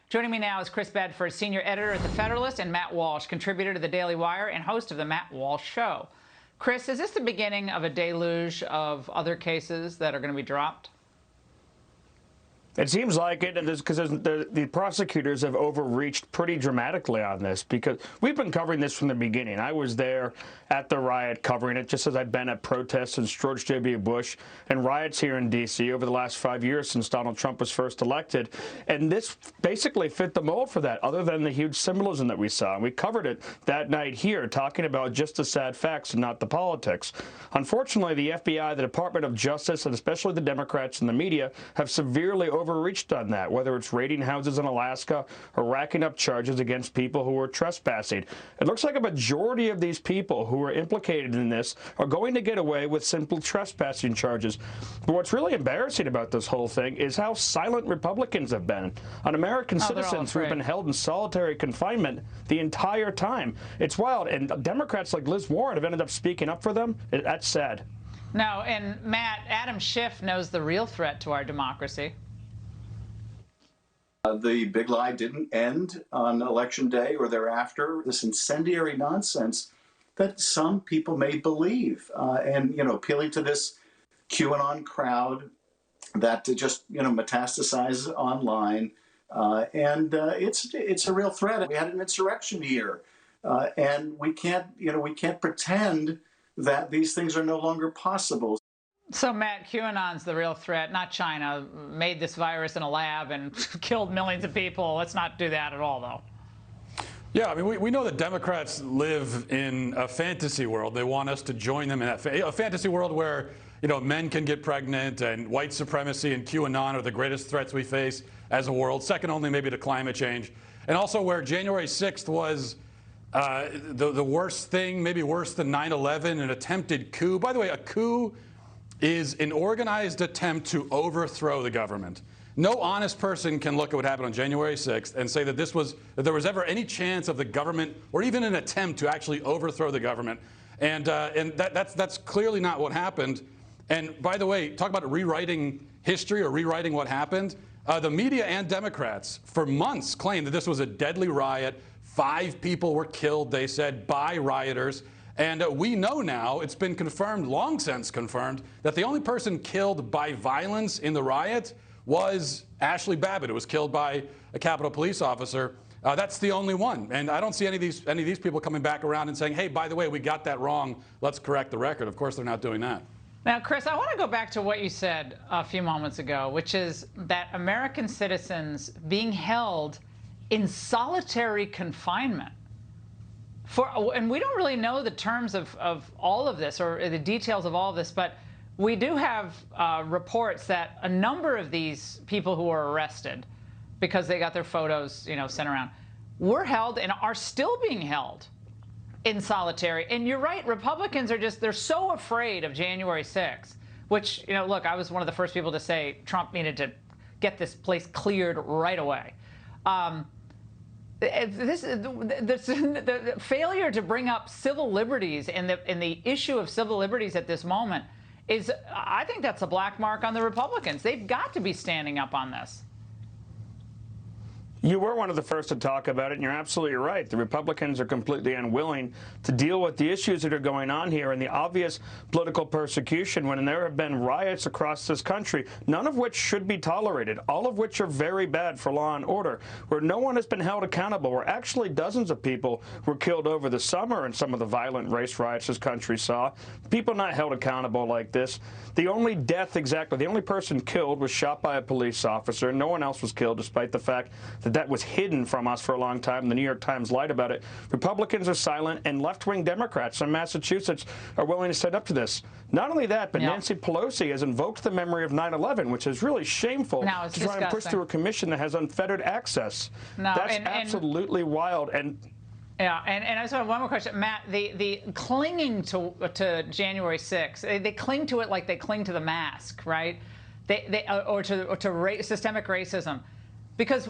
Joining me now is Chris Bedford, senior editor at The Federalist, and Matt Walsh, contributor to the Daily Wire and host of the Matt Walsh Show. Chris, is this the beginning of a deluge of other cases that are going to be dropped? It seems like it, because the prosecutors have overreached pretty dramatically on this, because we've been covering this from the beginning. I was there at the riot covering it, just as I've been at protests since George W. Bush and riots here in D.C. over the last 5 years since Donald Trump was first elected. And this basically fit the mold for that, other than the huge symbolism that we saw. And we covered it that night here, talking about just the sad facts and not the politics. Unfortunately, the FBI, the Department of Justice, and especially the Democrats and the media have severely overreached on that, whether it's raiding houses in Alaska or racking up charges against people who were trespassing. It looks like a majority of these people who are implicated in this are going to get away with simple trespassing charges. But what's really embarrassing about this whole thing is how silent Republicans have been on American citizens who have been held in solitary confinement the entire time. It's wild. And Democrats like Liz Warren have ended up speaking up for them. That's sad. No, and Matt, Adam Schiff knows the real threat to our democracy. The big lie didn't end on Election Day or thereafter. This incendiary nonsense that some people may believe, and appealing to this QAnon crowd that just metastasizes online, and it's a real threat. We had an insurrection here, and we can't pretend that these things are no longer possible. So, Matt, QAnon's the real threat, not China. Made this virus in a lab and killed millions of people. Let's not do that at all, though. Yeah, I mean, we know that Democrats live in a fantasy world. They want us to join them in that a fantasy world where, men can get pregnant and white supremacy and QAnon are the greatest threats we face as a world, second only maybe to climate change. And also where January 6th was the worst thing, maybe worse than 9/11, an attempted coup. By the way, a coup is an organized attempt to overthrow the government. No honest person can look at what happened on January 6th and say that there was ever any chance of the government or even an attempt to actually overthrow the government. And that's clearly not what happened. And by the way, talk about rewriting history or rewriting what happened. The media and Democrats for months claimed that this was a deadly riot. 5 people were killed, they said, by rioters. And we know now, it's been confirmed, long since confirmed, that the only person killed by violence in the riot was Ashley Babbitt, who was killed by a Capitol Police officer. That's the only one. And I don't see any of these people coming back around and saying, hey, by the way, we got that wrong. Let's correct the record. Of course, they're not doing that. Now, Chris, I want to go back to what you said a few moments ago, which is that American citizens being held in solitary confinement. And we don't really know the terms of all of this or the details of all of this, but we do have reports that a number of these people who were arrested because they got their photos, sent around, were held and are still being held in solitary. And you're right, Republicans are they're so afraid of January 6th, which, look, I was one of the first people to say Trump needed to get this place cleared right away. The failure to bring up civil liberties and the issue of civil liberties at this moment is, I think that's a black mark on the Republicans. They've got to be standing up on this. You were one of the first to talk about it, and you're absolutely right. The Republicans are completely unwilling to deal with the issues that are going on here and the obvious political persecution when there have been riots across this country, none of which should be tolerated, all of which are very bad for law and order, where no one has been held accountable, where actually dozens of people were killed over the summer in some of the violent race riots this country saw. People not held accountable like this. The only death, the only person killed was shot by a police officer. No one else was killed, despite the fact that was hidden from us for a long time. The New York Times lied about it. Republicans are silent, and left-wing Democrats in Massachusetts are willing to stand up to this. Not only that, but Nancy Pelosi has invoked the memory of 9/11, which is really shameful, to try and push through a commission that has unfettered access. That's absolutely wild. Yeah, and I just have one more question, Matt. The clinging to January 6th, they cling to it like they cling to the mask, right? Or to systemic racism. Because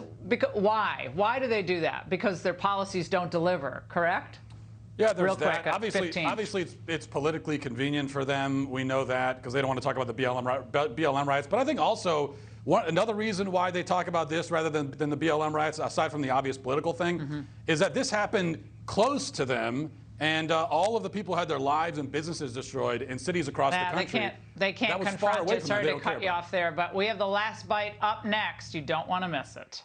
why? Why do they do that? Because their policies don't deliver, correct? Yeah, there's Real that. quick, Obviously, it's politically convenient for them. We know that because they don't want to talk about the BLM riots. But I think also another reason why they talk about this rather than the BLM riots, aside from the obvious political thing, is that this happened close to them. And all of the people had their lives and businesses destroyed in cities across the country. They can't that was far confront away it. from Sorry them. to cut you off there, but we have the last bite up next. You don't want to miss it.